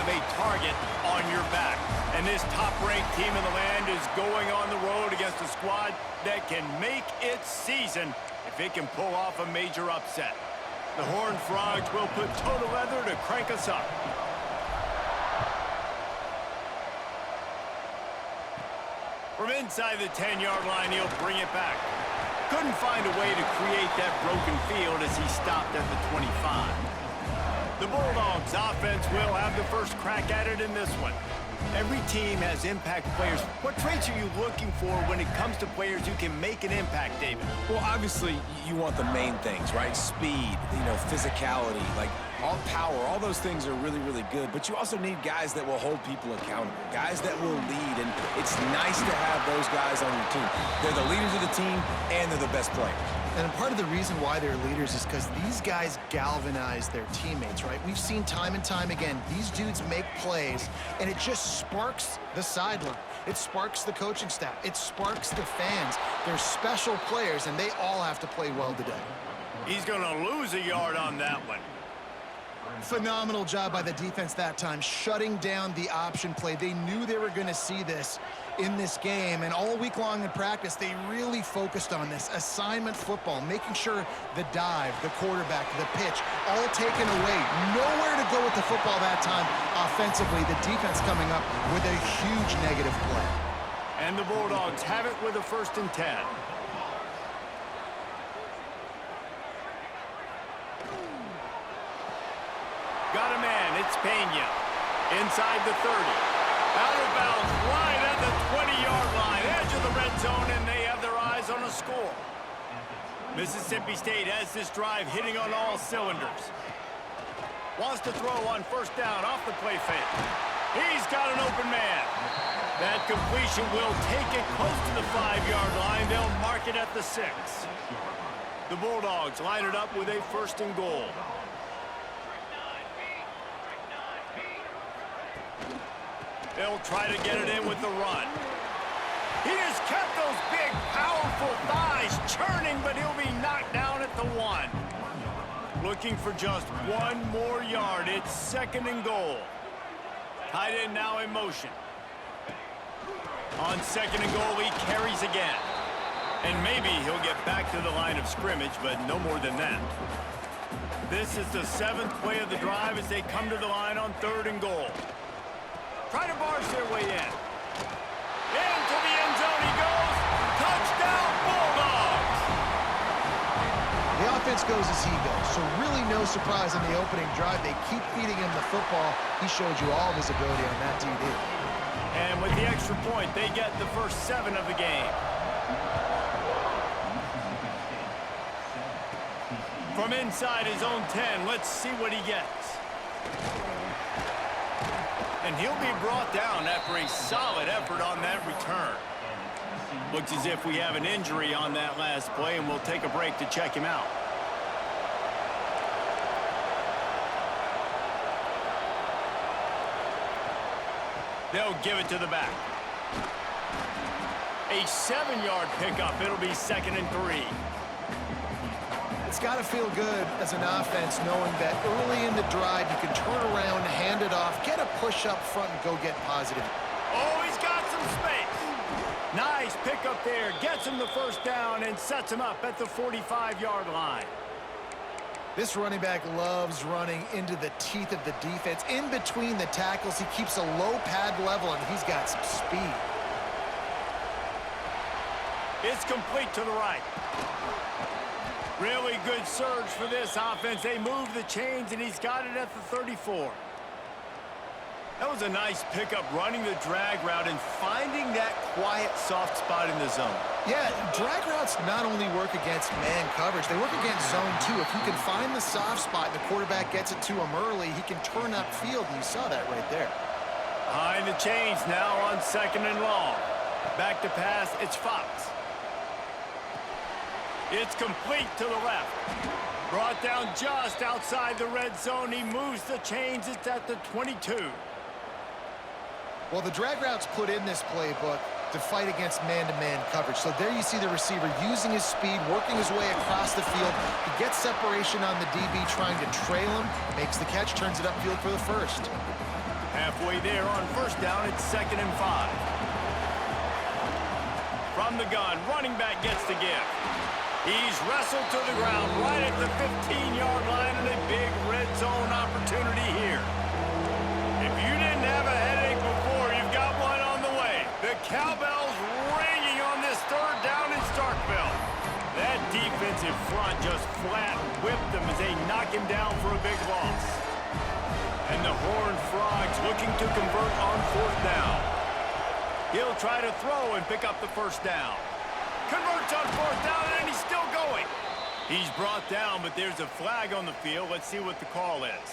a target on your back. And this top-ranked team in the land is going on the road against a squad that can make its season if it can pull off a major upset. The Horned Frogs will put toe to leather to crank us up. From inside the 10-yard line, he'll bring it back. Couldn't find a way to create that broken field as he stopped at the 25. The Bulldogs offense will have the first crack at it in this one. Every team has impact players. What traits are you looking for when it comes to players who can make an impact, David? Well, obviously, you want the main things, right? Speed, physicality, like all power, all those things are really, really good. But you also need guys that will hold people accountable, guys that will lead. And it's nice to have those guys on your team. They're the leaders of the team, and they're the best players. And part of the reason why they're leaders is because these guys galvanize their teammates, right? We've seen time and time again, these dudes make plays, and it just sparks the sideline. It sparks the coaching staff. It sparks the fans. They're special players, and they all have to play well today. He's going to lose a yard on that one. Phenomenal job by the defense that time, shutting down the option play. They knew they were going to see this in this game, and all week long in practice, they really focused on this assignment football, making sure the dive, the quarterback, the pitch, all taken away. Nowhere to go with the football that time offensively. The defense coming up with a huge negative play. And the Bulldogs have it with a 1st and 10. Got a man, it's Pena. Inside the 30. Out of bounds, right at the 20-yard line. Edge of the red zone, and they have their eyes on a score. Mississippi State has this drive hitting on all cylinders. Wants to throw on 1st down off the play fake. He's got an open man. That completion will take it close to the 5-yard line. They'll mark it at the 6. The Bulldogs line it up with a 1st and goal. They'll try to get it in with the run. He has kept those big, powerful thighs churning, but he'll be knocked down at the 1. Looking for just 1 more yard. It's 2nd and goal. Tight end now in motion. On 2nd and goal, he carries again. And maybe he'll get back to the line of scrimmage, but no more than that. This is the 7th play of the drive as they come to the line on 3rd and goal. Try to barge their way in. Into the end zone he goes. Touchdown, Bulldogs! The offense goes as he goes, so really no surprise in the opening drive. They keep feeding him the football. He showed you all of his ability on that TD. And with the extra point, they get the first 7 of the game. From inside his own 10, let's see what he gets. And he'll be brought down after a solid effort on that return. Looks as if we have an injury on that last play, and we'll take a break to check him out. They'll give it to the back. A 7-yard pickup. It'll be 2nd and 3. It's got to feel good as an offense knowing that early in the drive you can turn around, hand it off, get a push up front, and go get positive. Oh, he's got some space. Nice pickup there. Gets him the 1st down and sets him up at the 45-yard line. This running back loves running into the teeth of the defense. In between the tackles, he keeps a low pad level, and he's got some speed. It's complete to the right. Really good surge for this offense. They move the chains, and he's got it at the 34. That was a nice pickup, running the drag route and finding that quiet, soft spot in the zone. Yeah, drag routes not only work against man coverage, they work against zone too. If you can find the soft spot and the quarterback gets it to him early, he can turn upfield, and you saw that right there. Behind the chains now on 2nd and long. Back to pass, it's Fox. It's complete to the left. Brought down just outside the red zone. He moves the chains. It's at the 22. Well, the drag routes put in this playbook to fight against man-to-man coverage. So there you see the receiver using his speed, working his way across the field. He gets separation on the DB trying to trail him, makes the catch, turns it upfield for the 1st. Halfway there on first down, it's 2nd and 5. From the gun, running back gets the give. He's wrestled to the ground right at the 15-yard line and a big red zone opportunity here. If you didn't have a headache before, you've got one on the way. The cowbell's ringing on this 3rd down in Starkville. That defensive front just flat whipped them as they knock him down for a big loss. And the Horned Frogs looking to convert on 4th down. He'll try to throw and pick up the 1st down. Converts on 4th down, and he's still going. He's brought down, but there's a flag on the field. Let's see what the call is.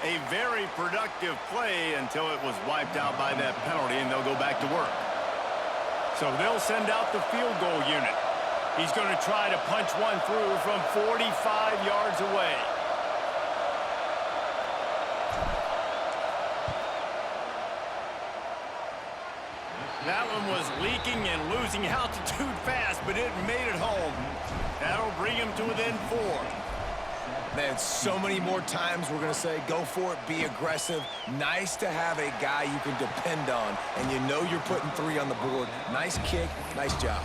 A very productive play until it was wiped out by that penalty, and they'll go back to work. So they'll send out the field goal unit. He's going to try to punch one through from 45 yards away. That one was leaking and losing altitude fast, but it made it home. That'll bring him to within 4. Man, so many more times we're going to say, go for it, be aggressive. Nice to have a guy you can depend on, and you know you're putting 3 on the board. Nice kick, nice job.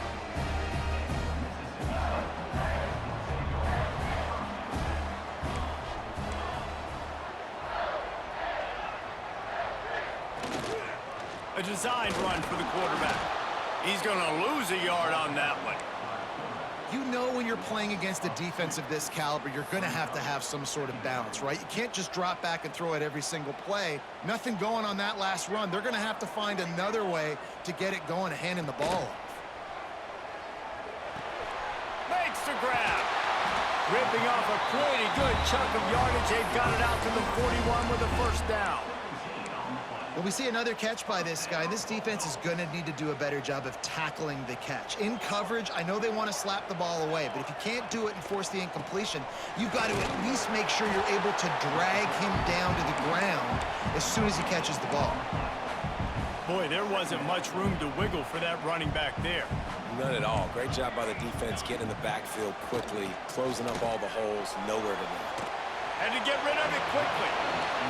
A designed run for the quarterback. He's going to lose a yard on that one. You know when you're playing against a defense of this caliber, you're going to have some sort of balance, right? You can't just drop back and throw it every single play. Nothing going on that last run. They're going to have to find another way to get it going, handing the ball off. Makes the grab. Ripping off a pretty good chunk of yardage. They've got it out to the 41 with a 1st down. When we see another catch by this guy, this defense is going to need to do a better job of tackling the catch. In coverage, I know they want to slap the ball away, but if you can't do it and force the incompletion, you've got to at least make sure you're able to drag him down to the ground as soon as he catches the ball. Boy, there wasn't much room to wiggle for that running back there. None at all. Great job by the defense getting in the backfield quickly, closing up all the holes, nowhere to go. Had to get rid of it quickly.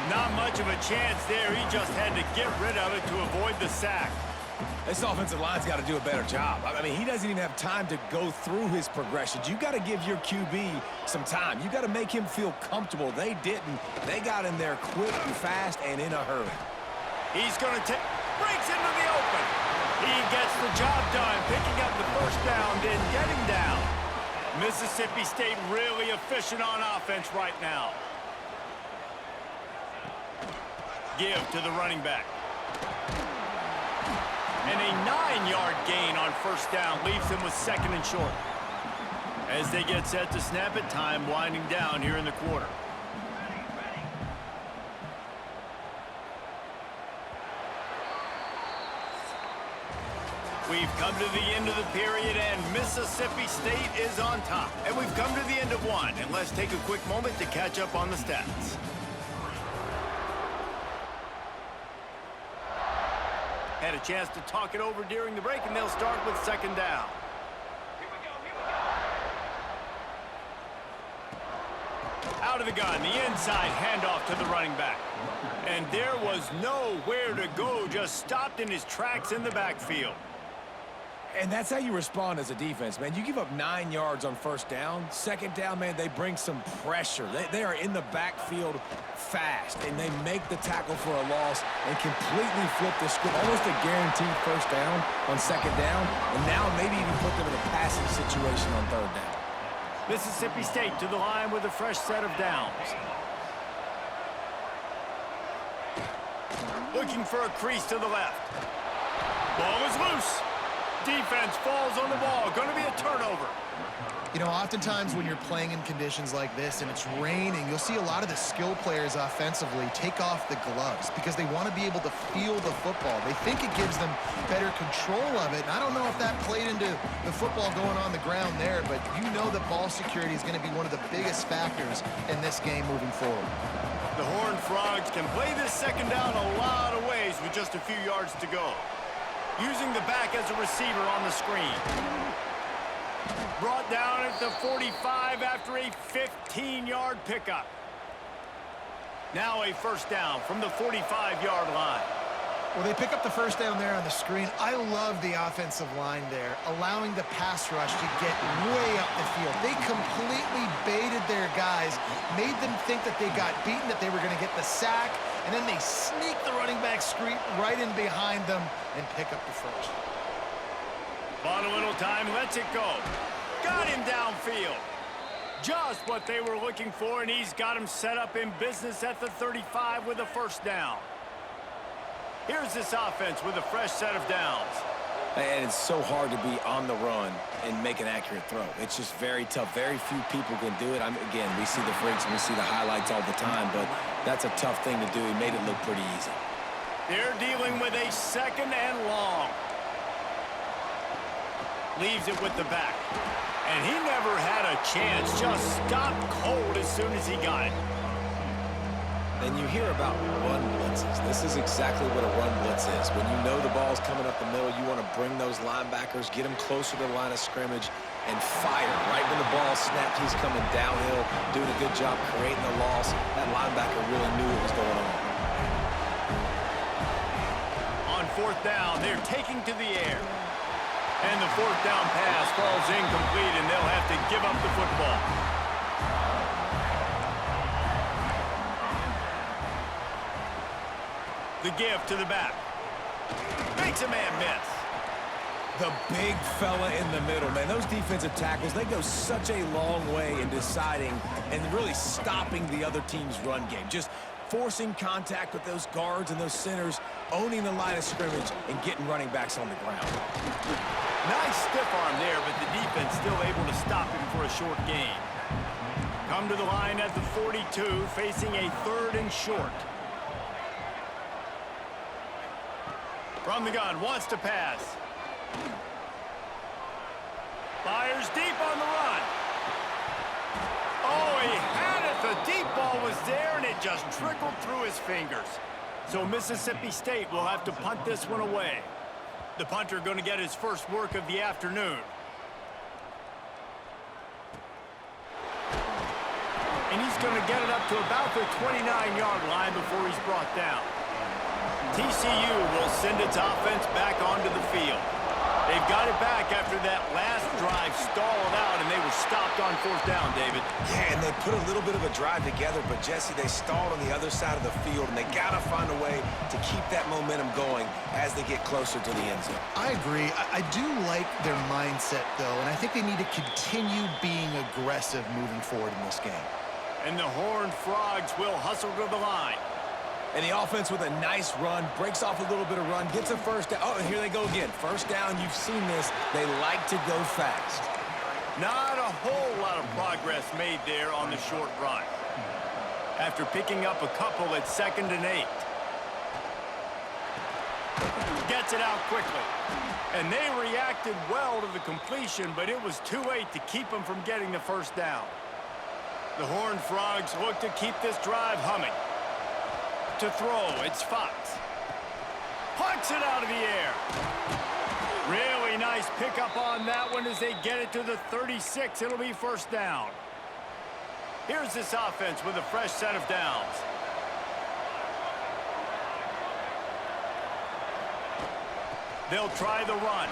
Not much of a chance there. He just had to get rid of it to avoid the sack. This offensive line's got to do a better job. I mean, he doesn't even have time to go through his progressions. You got to give your QB some time. You got to make him feel comfortable. They didn't. They got in there quick and fast and in a hurry. He's going to take, breaks into the open. He gets the job done, picking up the 1st down, then getting down. Mississippi State really efficient on offense right now. Give to the running back. And a 9-yard gain on 1st down leaves him with 2nd and short. As they get set to snap it, time winding down here in the quarter. We've come to the end of the period, and Mississippi State is on top. And we've come to the end of one, and let's take a quick moment to catch up on the stats. Had a chance to talk it over during the break, and they'll start with 2nd down. Out of the gun, the inside handoff to the running back. And there was nowhere to go, just stopped in his tracks in the backfield. And that's how you respond as a defense, man. You give up 9 yards on 1st down. 2nd down, man, they bring some pressure. They are in the backfield fast, and they make the tackle for a loss and completely flip the script. Almost a guaranteed 1st down on 2nd down, and now maybe even put them in a passing situation on 3rd down. Mississippi State to the line with a fresh set of downs. Looking for a crease to the left. Ball is loose. Defense falls on the ball. Going to be a turnover. You know, oftentimes when you're playing in conditions like this and it's raining, you'll see a lot of the skill players offensively take off the gloves because they want to be able to feel the football. They think it gives them better control of it. And I don't know if that played into the football going on the ground there, but you know that ball security is going to be one of the biggest factors in this game moving forward. The Horned Frogs can play this 2nd down a lot of ways with just a few yards to go. Using the back as a receiver on the screen. Brought down at the 45 after a 15-yard pickup. Now a first down from the 45-yard line. Well, they pick up the first down there on the screen. I love the offensive line there, allowing the pass rush to get way up the field. They completely baited their guys, made them think that they got beaten, that they were going to get the sack, and then they sneak the running back screen right in behind them and pick up the first. Bought a little time, lets it go. Got him downfield. Just what they were looking for, and he's got him set up in business at the 35 with a first down. Here's this offense with a fresh set of downs. And it's so hard to be on the run and make an accurate throw. It's just very tough. Very few people can do it. Again, we see the freaks and we see the highlights all the time, but that's a tough thing to do. He made it look pretty easy. They're dealing with a second and long. Leaves it with the back. And he never had a chance. Just stopped cold as soon as he got it. And you hear about run blitzes. This is exactly what a run blitz is. When you know the ball's coming up the middle, you want to bring those linebackers, get them closer to the line of scrimmage, and fire. Right when the ball snapped, he's coming downhill, doing a good job creating the loss. That linebacker really knew what was going on. On fourth down, they're taking to the air. And the fourth down pass falls incomplete, and they'll have to give up the football. The give to the back. Makes a man miss. The big fella in the middle, man. Those defensive tackles, they go such a long way in deciding and really stopping the other team's run game. Just forcing contact with those guards and those centers, owning the line of scrimmage, and getting running backs on the ground. Nice stiff arm there, but the defense still able to stop him for a short gain. Come to the line at the 42, facing a third and short. From the gun, wants to pass. Fires deep on the run. Oh, he had it. The deep ball was there, and it just trickled through his fingers. So Mississippi State will have to punt this one away. The punter going to get his first work of the afternoon. And he's going to get it up to about the 29-yard line before he's brought down. TCU will send its offense back onto the field. They've got it back after that last drive stalled out, and they were stopped on fourth down, David. Yeah, and they put a little bit of a drive together, but, Jesse, they stalled on the other side of the field, and they got to find a way to keep that momentum going as they get closer to the end zone. I agree. I do like their mindset, though, and I think they need to continue being aggressive moving forward in this game. And the Horned Frogs will hustle to the line. And the offense with a nice run, breaks off a little bit of run, gets a first down. Oh, and here they go again. First down, you've seen this. They like to go fast. Not a whole lot of progress made there on the short run. After picking up a couple at 2nd and 8. Gets it out quickly. And they reacted well to the completion, but it was too late to keep them from getting the first down. The Horned Frogs look to keep this drive humming. To throw, it's Fox. Punts it out of the air. Really nice pickup on that one as they get it to the 36. It'll be first down. Here's this offense with a fresh set of downs. They'll try the run.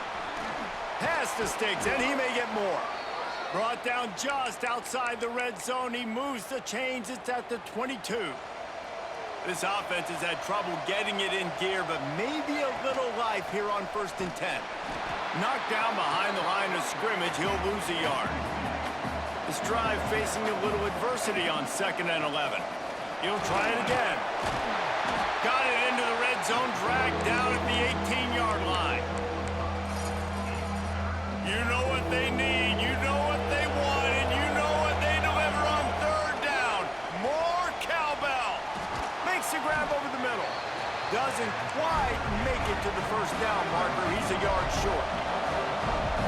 Pass to Stiggs, and he may get more. Brought down just outside the red zone. He moves the chains. It's at the 22. This offense has had trouble getting it in gear, but maybe a little life here on 1st and 10. Knocked down behind the line of scrimmage, he'll lose a yard. This drive facing a little adversity on 2nd and 11. He'll try it again. Got it into the red zone, dragged down at the 18-yard line. You know what they need, you know what they want, and you know what they deliver on 3rd down. More cowbell. Makes the grab over the middle. Doesn't quite make it to the first down marker. He's a yard short.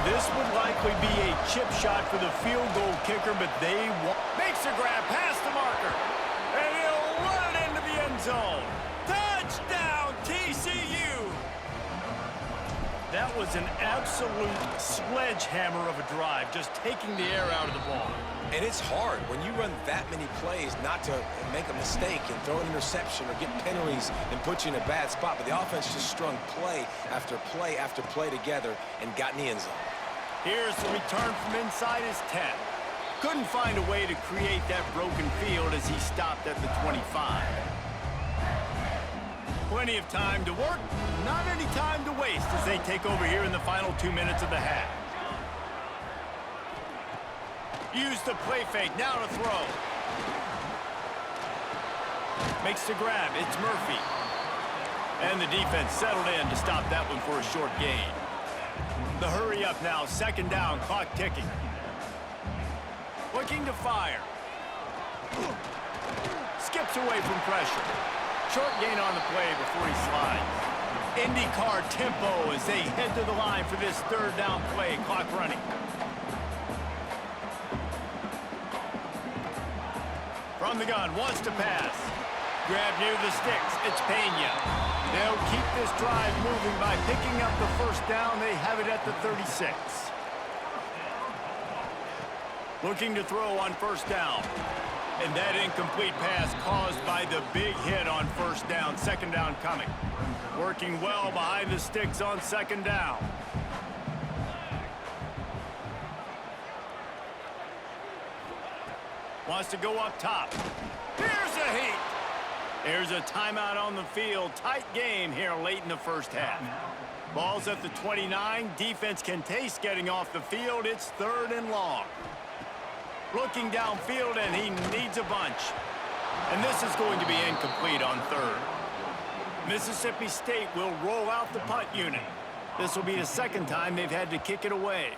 This would likely be a chip shot for the field goal kicker, but they want... Makes the grab past the marker. And he'll run it into the end zone. Touchdown, TCU! That was an absolute sledgehammer of a drive, just taking the air out of the ball. And it's hard when you run that many plays not to make a mistake and throw an interception or get penalties and put you in a bad spot. But the offense just strung play after play after play together and got in the end zone. Here's the return from inside his 10. Couldn't find a way to create that broken field as he stopped at the 25. Plenty of time to work, not any time to waste as they take over here in the final 2 minutes of the half. Use the play fake, now to throw. Makes the grab, it's Murphy. And the defense settled in to stop that one for a short gain. The hurry up now, second down, clock ticking. Looking to fire. Skips away from pressure. Short gain on the play before he slides. IndyCar tempo as they head to the line for this third down play, clock running. From the gun, wants to pass. Grab near the sticks, it's Pena. They'll keep this drive moving by picking up the first down. They have it at the 36. Looking to throw on first down. And that incomplete pass caused by the big hit on first down. Second down coming. Working well behind the sticks on second down. Wants to go up top. Here's a heat. There's a timeout on the field. Tight game here late in the first half. Ball's at the 29. Defense can taste getting off the field. It's third and long. Looking downfield, and he needs a bunch. And this is going to be incomplete on third. Mississippi State will roll out the punt unit. This will be the second time they've had to kick it away.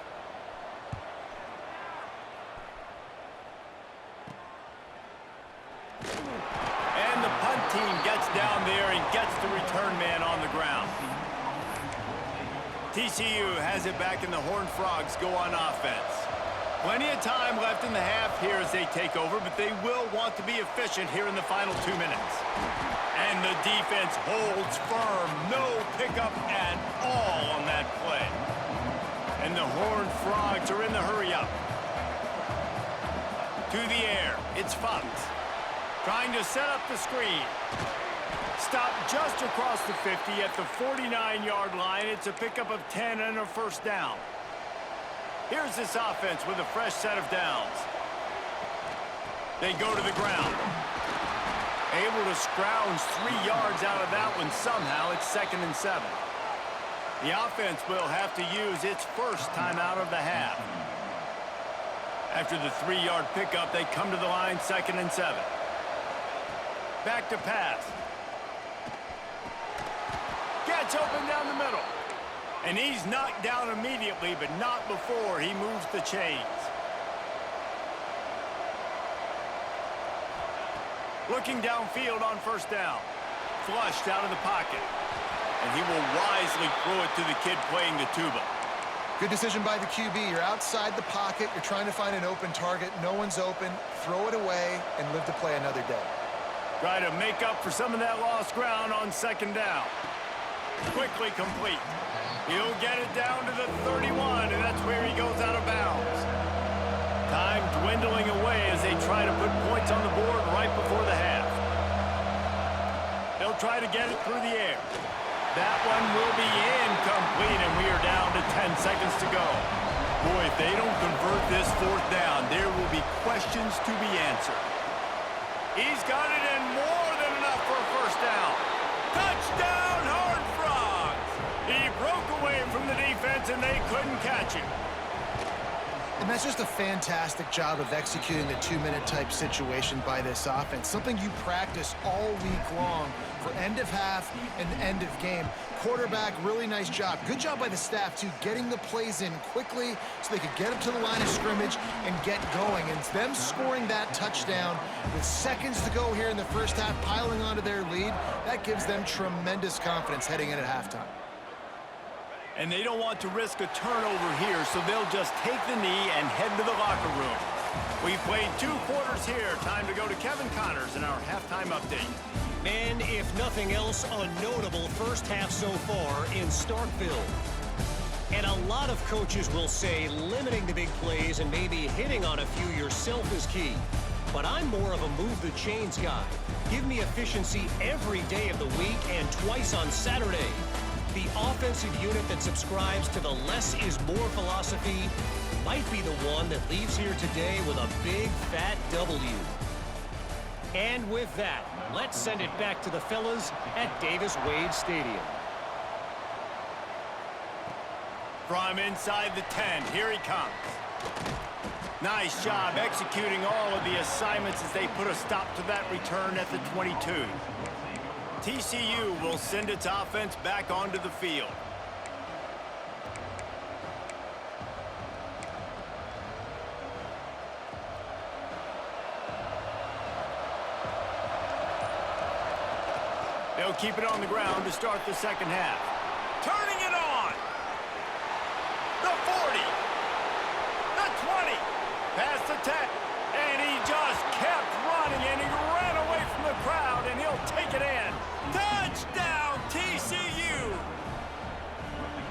And the punt team gets down there and gets the return man on the ground. TCU has it back, and the Horned Frogs go on offense. Plenty of time left in the half here as they take over, but they will want to be efficient here in the final 2 minutes. And the defense holds firm. No pickup at all on that play. And the Horned Frogs are in the hurry-up. To the air, it's Fox. Trying to set up the screen. Stop just across the 50 at the 49-yard line. It's a pickup of 10 and a first down. Here's this offense with a fresh set of downs. They go to the ground. Able to scrounge 3 yards out of that one somehow. It's 2nd and 7. The offense will have to use its first timeout of the half. After the 3-yard pickup, they come to the line, 2nd and 7. Back to pass. Gets open down the middle. And he's knocked down immediately, but not before he moves the chains. Looking downfield on first down. Flushed out of the pocket. And he will wisely throw it to the kid playing the tuba. Good decision by the QB. You're outside the pocket. You're trying to find an open target. No one's open. Throw it away and live to play another day. Try to make up for some of that lost ground on second down. Quickly complete. He'll get it down to the 31, and that's where he goes out of bounds. Time dwindling away as they try to put points on the board right before the half. They'll try to get it through the air. That one will be incomplete, and we are down to 10 seconds to go. Boy, if they don't convert this fourth down, there will be questions to be answered. He's got it in more than enough for a first down. Touchdown, Horned Frogs! He broke away from the defense, and they couldn't catch him. And that's just a fantastic job of executing the 2-minute type situation by this offense. Something you practice all week long for end of half and end of game. Quarterback, really nice job. Good job by the staff, too, getting the plays in quickly so they could get up to the line of scrimmage and get going. And them scoring that touchdown with seconds to go here in the first half, piling onto their lead, that gives them tremendous confidence heading in at halftime. And they don't want to risk a turnover here, so they'll just take the knee and head to the locker room. We've played 2 quarters here. Time to go to Kevin Connors in our halftime update. And if nothing else, a notable first half so far in Starkville. And a lot of coaches will say limiting the big plays and maybe hitting on a few yourself is key. But I'm more of a move the chains guy. Give me efficiency every day of the week and twice on Saturday. The offensive unit that subscribes to the less is more philosophy might be the one that leaves here today with a big fat W. And with that, let's send it back to the fellas at Davis-Wade Stadium. From inside the 10, here he comes. Nice job executing all of the assignments as they put a stop to that return at the 22. TCU will send its offense back onto the field. They'll keep it on the ground to start the second half. Turning it on. The 40. The 20. Past the 10. And he just kept running, and he ran away from the crowd, and he'll take it in. Touchdown, TCU.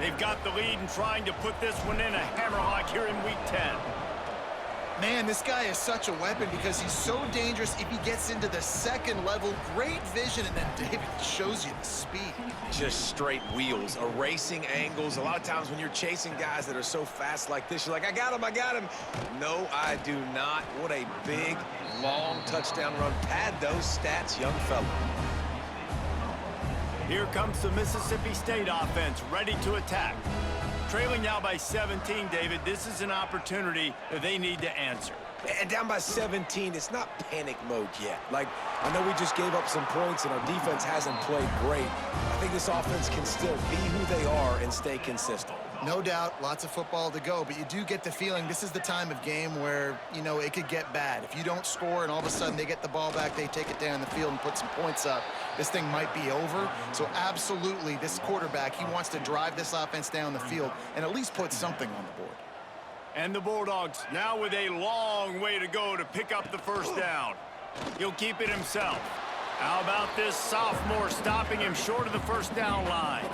They've got the lead and trying to put this one in a hammerlock here in Week 10. Man, this guy is such a weapon because he's so dangerous if he gets into the second level. Great vision, and then David shows you the speed. Just straight wheels, erasing angles. A lot of times when you're chasing guys that are so fast like this, you're like, I got him, I got him. No, I do not. What a big, long touchdown run. Pad those stats, young fella. Here comes the Mississippi State offense, ready to attack. Trailing now by 17, David. This is an opportunity that they need to answer. And down by 17, it's not panic mode yet. Like, I know we just gave up some points and our defense hasn't played great. I think this offense can still be who they are and stay consistent. No doubt, lots of football to go, but you do get the feeling this is the time of game where, you know, it could get bad. If you don't score and all of a sudden they get the ball back, they take it down the field and put some points up, this thing might be over. So absolutely, this quarterback, he wants to drive this offense down the field and at least put something on the board. And the Bulldogs now with a long way to go to pick up the first down. He'll keep it himself. How about this sophomore stopping him short of the first down line?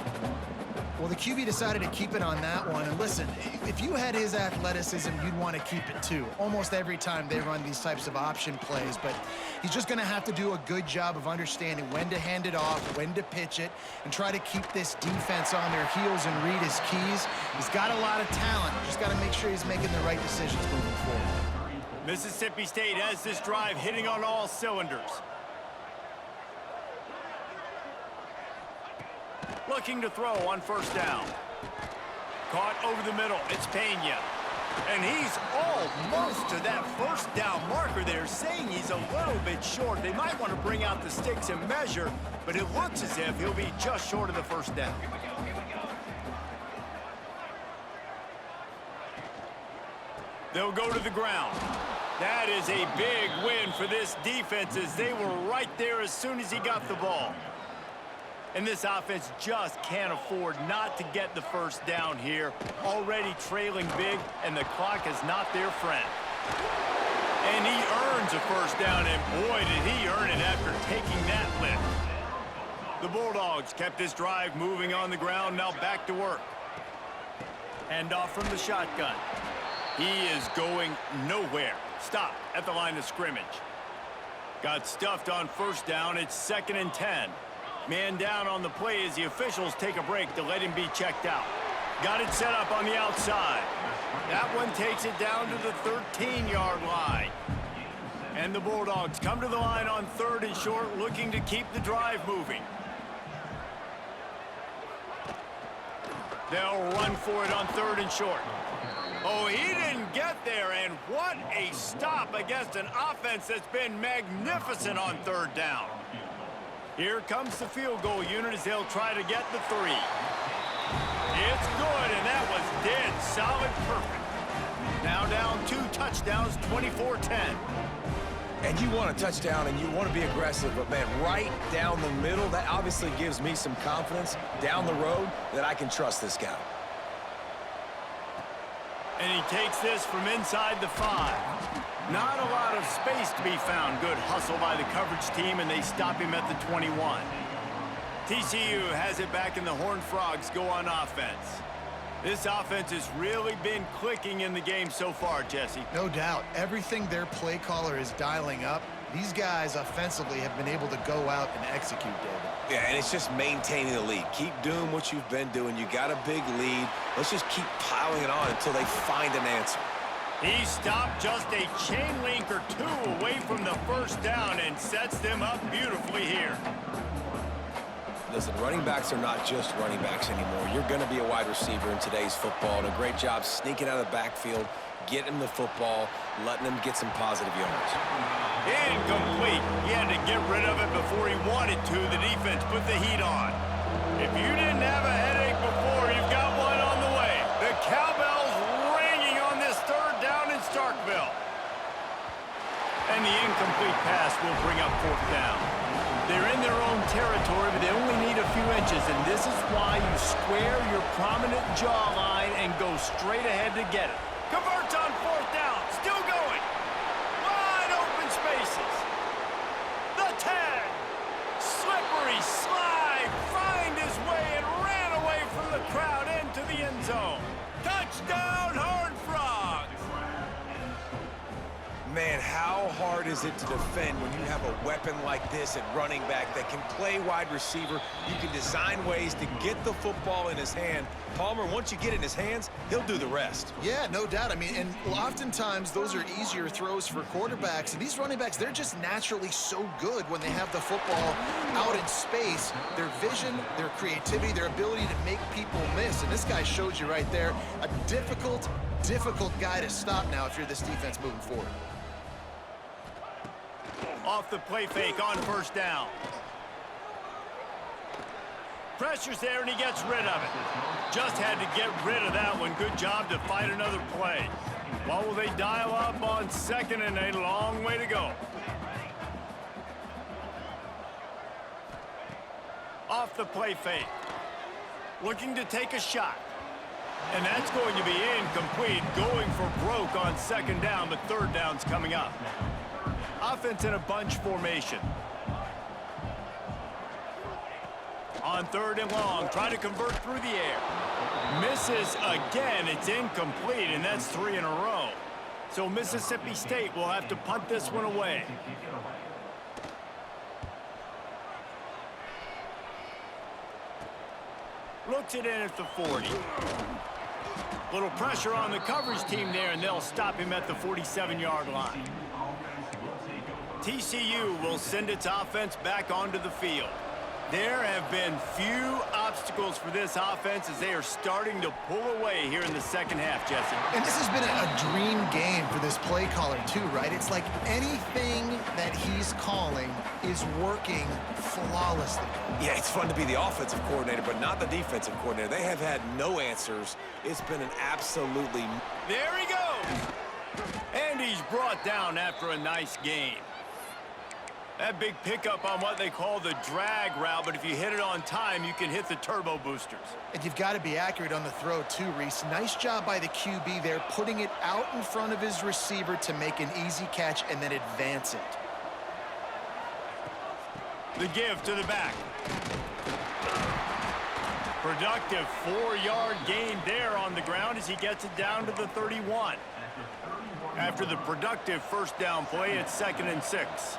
Well, the QB decided to keep it on that one. And listen, if you had his athleticism, you'd want to keep it too. Almost every time they run these types of option plays. But he's just going to have to do a good job of understanding when to hand it off, when to pitch it, and try to keep this defense on their heels and read his keys. He's got a lot of talent. Just got to make sure he's making the right decisions moving forward. Mississippi State has this drive hitting on all cylinders. Looking to throw on first down. Caught over the middle. It's Pena. And he's almost to that first down marker there, saying he's a little bit short. They might want to bring out the sticks and measure, but it looks as if he'll be just short of the first down. They'll go to the ground. That is a big win for this defense as they were right there as soon as he got the ball. And this offense just can't afford not to get the first down here. Already trailing big, and the clock is not their friend. And he earns a first down, and boy, did he earn it after taking that lift. The Bulldogs kept this drive moving on the ground, now back to work. Hand off from the shotgun. He is going nowhere. Stop at the line of scrimmage. Got stuffed on first down. It's 2nd and 10. Man down on the play as the officials take a break to let him be checked out. Got it set up on the outside. That one takes it down to the 13-yard line. And the Bulldogs come to the line on 3rd and short, looking to keep the drive moving. They'll run for it on 3rd and short. Oh, he didn't get there, and what a stop against an offense that's been magnificent on 3rd down. Here comes the field goal unit as they'll try to get the 3. It's good, and that was dead solid perfect. Now down 2 touchdowns, 24-10. And you want a touchdown and you want to be aggressive, but man, right down the middle, that obviously gives me some confidence down the road that I can trust this guy. And he takes this from inside the 5. Not a lot of space to be found. Good hustle by the coverage team, and they stop him at the 21. TCU has it back, and the Horned Frogs go on offense. This offense has really been clicking in the game so far, Jesse. No doubt. Everything their play caller is dialing up, these guys offensively have been able to go out and execute, David. Yeah, and it's just maintaining the lead. Keep doing what you've been doing. You got a big lead. Let's just keep piling it on until they find an answer. He stopped just a chain link or two away from the first down and sets them up beautifully here. Listen, running backs are not just running backs anymore. You're going to be a wide receiver in today's football, and a great job sneaking out of the backfield, getting the football, letting them get some positive yards. Incomplete. He had to get rid of it before he wanted to. The defense put the heat on. If you didn't have a headache before, you've got one on the way. The cowbell's ringing on this third down in Starkville. And the incomplete pass will bring up fourth down. They're in their own territory, but they only need a few inches, and this is why you square your prominent jawline and go straight ahead to get it. Converts on fourth down, still going. Wide open spaces. The 10. Slippery slide, find his way and ran away from the crowd into the end zone. Touchdown, Horned Frogs! Man, how hard is it to defend when you have a weapon like this at running back that can play wide receiver? You can design ways to get the football in his hand. Palmer, once you get it in his hands, he'll do the rest. Yeah, no doubt. I mean, and oftentimes those are easier throws for quarterbacks. And these running backs, they're just naturally so good when they have the football out in space. Their vision, their creativity, their ability to make people miss. And this guy shows you right there, a difficult guy to stop now if you're this defense moving forward. Off the play fake on first down. Pressure's there and he gets rid of it. Just had to get rid of that one. Good job to fight another play. What will they dial up on second and a long way to go? Off the play fake. Looking to take a shot. And that's going to be incomplete. Going for broke on second down, but third down's coming up. Offense in a bunch formation. On third and long, trying to convert through the air. Misses again, it's incomplete, and that's 3 in a row. So Mississippi State will have to punt this one away. Looks it in at the 40. Little pressure on the coverage team there, and they'll stop him at the 47-yard line. TCU will send its offense back onto the field. There have been few obstacles for this offense as they are starting to pull away here in the second half, Jesse. And this has been a dream game for this play caller too, right? It's like anything that he's calling is working flawlessly. Yeah, it's fun to be the offensive coordinator, but not the defensive coordinator. They have had no answers. It's been an absolutely... There he goes! And he's brought down after a nice gain. That big pickup on what they call the drag route, but if you hit it on time, you can hit the turbo boosters. And you've got to be accurate on the throw too, Reese. Nice job by the QB there, putting it out in front of his receiver to make an easy catch and then advance it. The give to the back. Productive 4-yard gain there on the ground as he gets it down to the 31. After the productive first down play, it's 2nd and 6.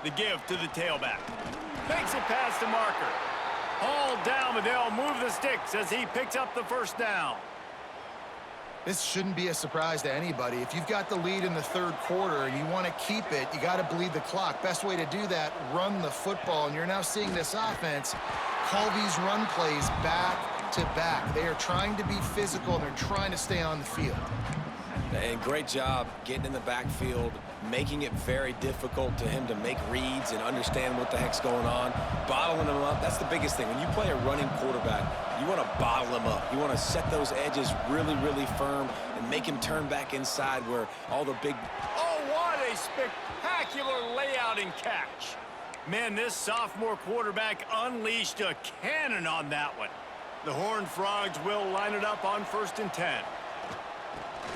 The give to the tailback. Makes it past the marker. Hauled down, but they'll move the sticks as he picks up the first down. This shouldn't be a surprise to anybody. If you've got the lead in the third quarter and you want to keep it, you got to bleed the clock. Best way to do that, run the football. And you're now seeing this offense call these run plays back to back. They are trying to be physical, and they're trying to stay on the field. And great job getting in the backfield, making it very difficult to him to make reads and understand what the heck's going on, bottling him up. That's the biggest thing. When you play a running quarterback, you want to bottle him up. You want to set those edges really, really firm and make him turn back inside where all the big... Oh, what a spectacular layout and catch. Man, this sophomore quarterback unleashed a cannon on that one. The Horned Frogs will line it up on 1st and 10.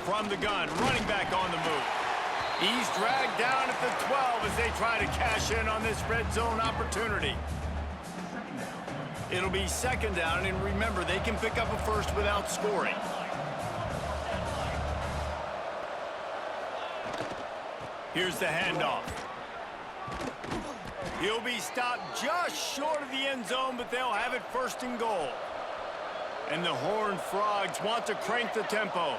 From the gun, running back on the move. He's dragged down at the 12 as they try to cash in on this red zone opportunity. It'll be second down, and remember, they can pick up a first without scoring. Here's the handoff. He'll be stopped just short of the end zone, but they'll have it first and goal. And the Horned Frogs want to crank the tempo.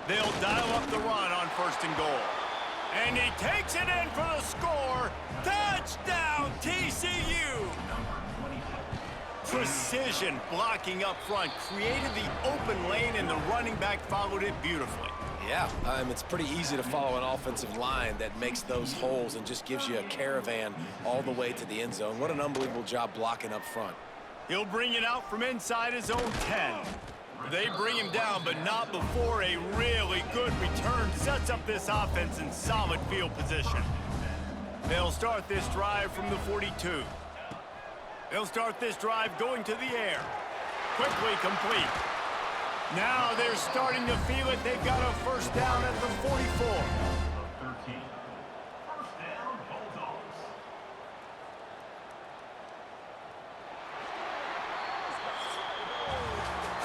They'll dial up the run on first and goal. And he takes it in for the score. Touchdown, TCU! Precision blocking up front created the open lane, and the running back followed it beautifully. Yeah, it's pretty easy to follow an offensive line that makes those holes and just gives you a caravan all the way to the end zone. What an unbelievable job blocking up front. He'll bring it out from inside his own 10. They bring him down, but not before a really good return sets up this offense in solid field position. They'll start this drive from the 42. They'll start this drive going to the air. Quickly complete. Now they're starting to feel it. They've got a first down at the 44.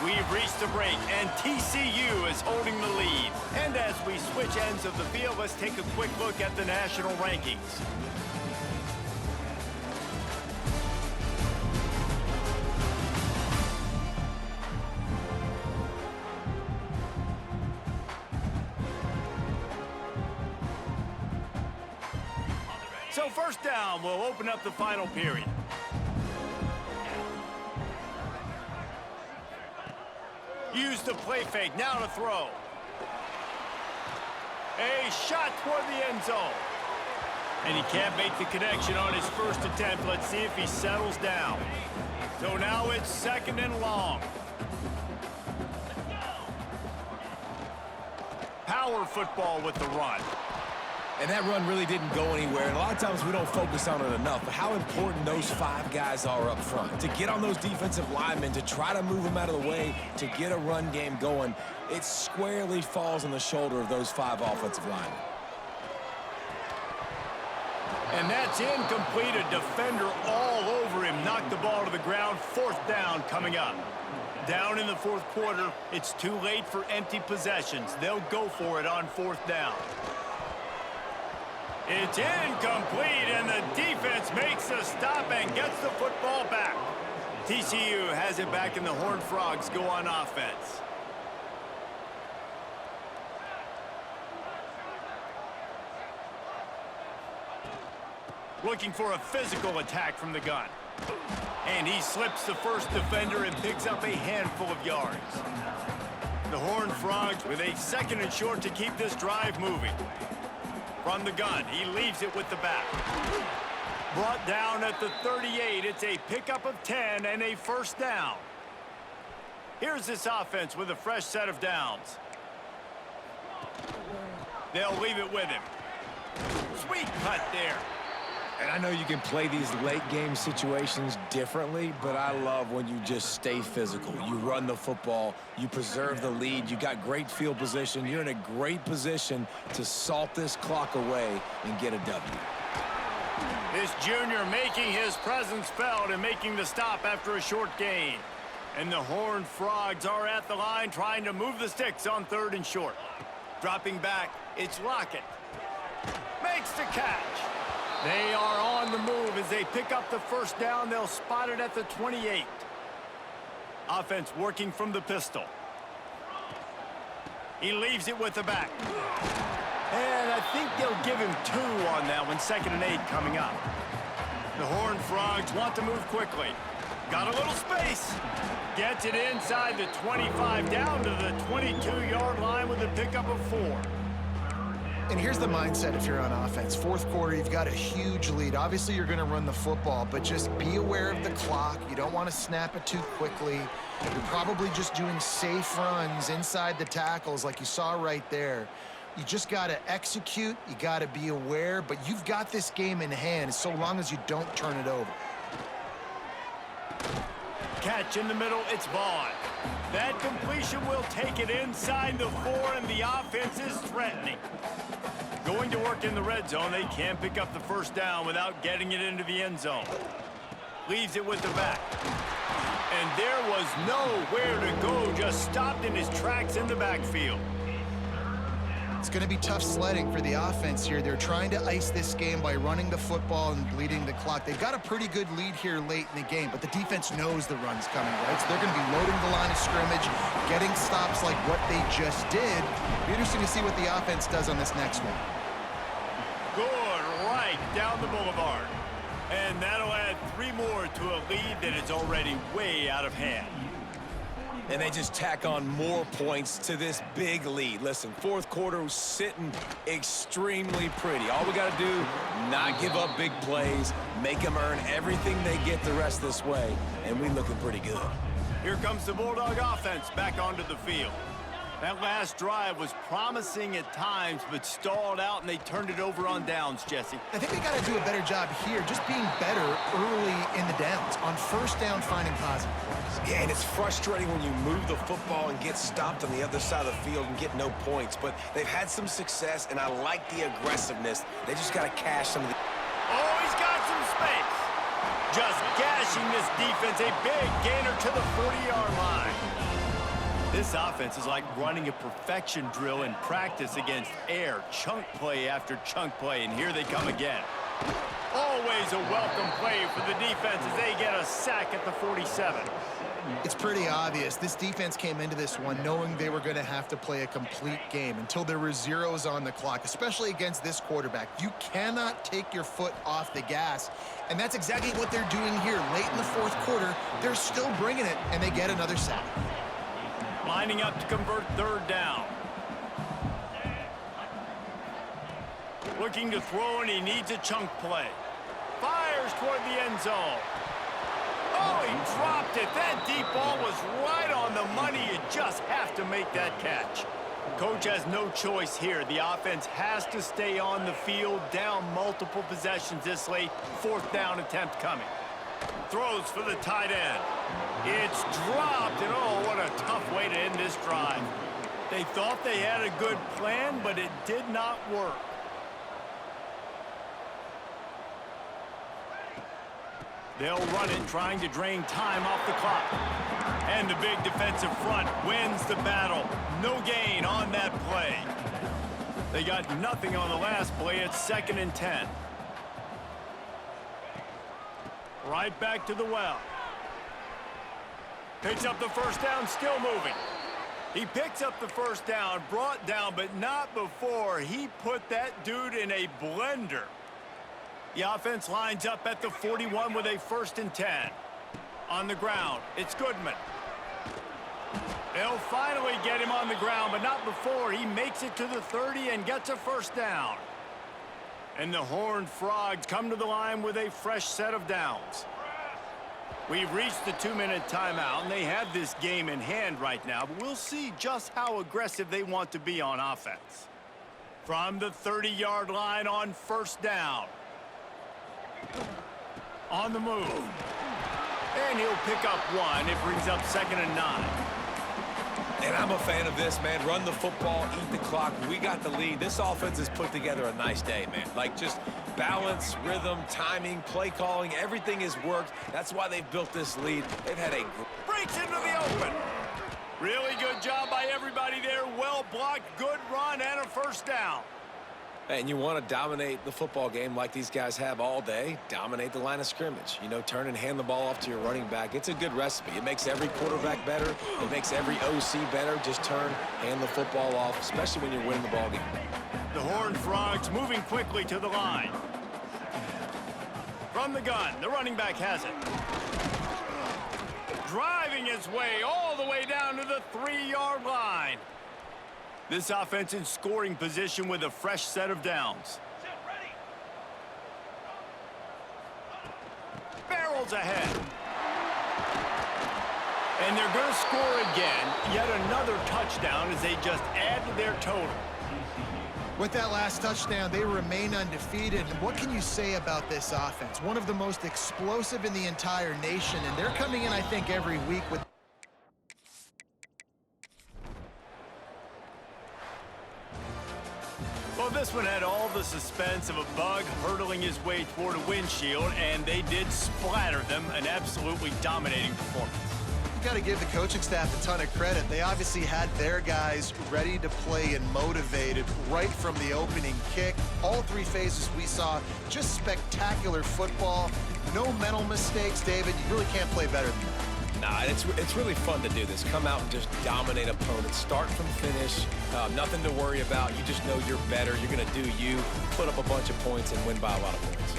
We've reached the break, and TCU is holding the lead. And as we switch ends of the field, let's take a quick look at the national rankings. So first down, we'll open up the final period. Use the play fake, now to throw. A shot toward the end zone. And he can't make the connection on his first attempt. Let's see if he settles down. So now it's second and long. Power football with the run. And that run really didn't go anywhere. And a lot of times we don't focus on it enough, but how important those 5 guys are up front. To get on those defensive linemen, to try to move them out of the way, to get a run game going, it squarely falls on the shoulder of those 5 offensive linemen. And that's incomplete. A defender all over him. Knocked the ball to the ground. Fourth down coming up. Down in the fourth quarter, it's too late for empty possessions. They'll go for it on fourth down. It's incomplete, and the defense makes a stop and gets the football back. TCU has it back, and the Horned Frogs go on offense. Looking for a physical attack from the gun. And he slips the first defender and picks up a handful of yards. The Horned Frogs with a second and short to keep this drive moving. From the gun, he leaves it with the back. Brought down at the 38. It's a pickup of 10 and a first down. Here's this offense with a fresh set of downs. They'll leave it with him. Sweet cut there. And I know you can play these late game situations differently, but I love when you just stay physical. You run the football, you preserve the lead, you got great field position, you're in a great position to salt this clock away and get a W. This junior making his presence felt and making the stop after a short gain. And the Horned Frogs are at the line trying to move the sticks on third and short. Dropping back, it's Lockett. Makes the catch. They are on the move as they pick up the first down. They'll spot it at the 28. Offense working from the pistol. He leaves it with the back. And I think they'll give him 2 on that one. 2nd and 8 coming up. The Horned Frogs want to move quickly. Got a little space. Gets it inside the 25 down to the 22-yard line with a pickup of 4. And here's the mindset if you're on offense. Fourth quarter, you've got a huge lead. Obviously, you're going to run the football, but just be aware of the clock. You don't want to snap it too quickly. You're probably just doing safe runs inside the tackles like you saw right there. You just got to execute. You got to be aware, but you've got this game in hand so long as you don't turn it over. catch in the middle. It's Vaughn. That completion will take it inside the 4, and the offense is threatening. Going to work in the red zone, they can't pick up the first down without getting it into the end zone. Leaves it with the back. And there was nowhere to go, just stopped in his tracks in the backfield. It's going to be tough sledding for the offense here. They're trying to ice this game by running the football and bleeding the clock. They've got a pretty good lead here late in the game, but the defense knows the run's coming, right? So they're going to be loading the line of scrimmage, getting stops like what they just did. Be interesting to see what the offense does on this next one. Good, right down the boulevard. And that'll add 3 more to a lead that is already way out of hand. And they just tack on more points to this big lead. Listen, fourth quarter was sitting extremely pretty. All we got to do, not give up big plays, make them earn everything they get the rest of this way, and we looking pretty good. Here comes the Bulldog offense back onto the field. That last drive was promising at times, but stalled out, and they turned it over on downs, Jesse. I think they got to do a better job here, just being better early in the downs. On first down, finding positive plays. Yeah, and it's frustrating when you move the football and get stopped on the other side of the field and get no points. But they've had some success, and I like the aggressiveness. They just got to cash some of the... Oh, he's got some space. Just gashing this defense, a big gainer to the 40-yard line. This offense is like running a perfection drill in practice against air. Chunk play after chunk play, and here they come again. Always a welcome play for the defense as they get a sack at the 47. It's pretty obvious. This defense came into this one knowing they were going to have to play a complete game until there were zeros on the clock, especially against this quarterback. You cannot take your foot off the gas, and that's exactly what they're doing here. Late in the fourth quarter, they're still bringing it, and they get another sack. Lining up to convert third down. Looking to throw, and he needs a chunk play. Fires toward the end zone. Oh, he dropped it. That deep ball was right on the money. You just have to make that catch. Coach has no choice here. The offense has to stay on the field, down multiple possessions this late. Fourth down attempt coming. Throws for the tight end. It's dropped, and oh, what a tough way to end this drive. They thought they had a good plan, but it did not work. They'll run it, trying to drain time off the clock. And the big defensive front wins the battle. No gain on that play. They got nothing on the last play. It's 2nd and 10. Right back to the well. Picks up the first down, still moving. He picks up the first down, brought down, but not before he put that dude in a blender. The offense lines up at the 41 with a 1st and 10. On the ground, it's Goodman. They'll finally get him on the ground, but not before he makes it to the 30 and gets a first down. And the Horned Frogs come to the line with a fresh set of downs. We've reached the 2-minute timeout, and they have this game in hand right now, but we'll see just how aggressive they want to be on offense. From the 30-yard line on first down. On the move. And he'll pick up 1. It brings up 2nd and 9. And I'm a fan of this, man. Run the football, eat the clock. We got the lead. This offense has put together a nice day, man. Like, just balance, rhythm, timing, play calling, everything has worked. That's why they've built this lead. They've had a... Breaks into the open. Really good job by everybody there. Well blocked, good run, and a first down. And you want to dominate the football game like these guys have all day, dominate the line of scrimmage. You know, turn and hand the ball off to your running back. It's a good recipe. It makes every quarterback better. It makes every OC better. Just turn, hand the football off, especially when you're winning the ball game. The Horned Frogs moving quickly to the line. From the gun, the running back has it. Driving his way all the way down to the 3-yard line. This offense in scoring position with a fresh set of downs. Barrels ahead. And they're going to score again. Yet another touchdown as they just add to their total. With that last touchdown, they remain undefeated. And what can you say about this offense? One of the most explosive in the entire nation, and they're coming in, I think, every week with... Well, this one had all the suspense of a bug hurtling his way toward a windshield, and they did splatter them. An absolutely dominating performance. You got to give the coaching staff a ton of credit. They obviously had their guys ready to play and motivated right from the opening kick. All three phases we saw, just spectacular football. No mental mistakes, David. You really can't play better than that. Nah, it's really fun to do this. Come out and just dominate opponents, start from finish. Nothing to worry about. You just know you're better. You're going to do you, put up a bunch of points, and win by a lot of points.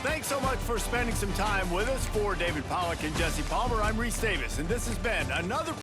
Thanks so much for spending some time with us. For David Pollack and Jesse Palmer, I'm Reese Davis, and this has been another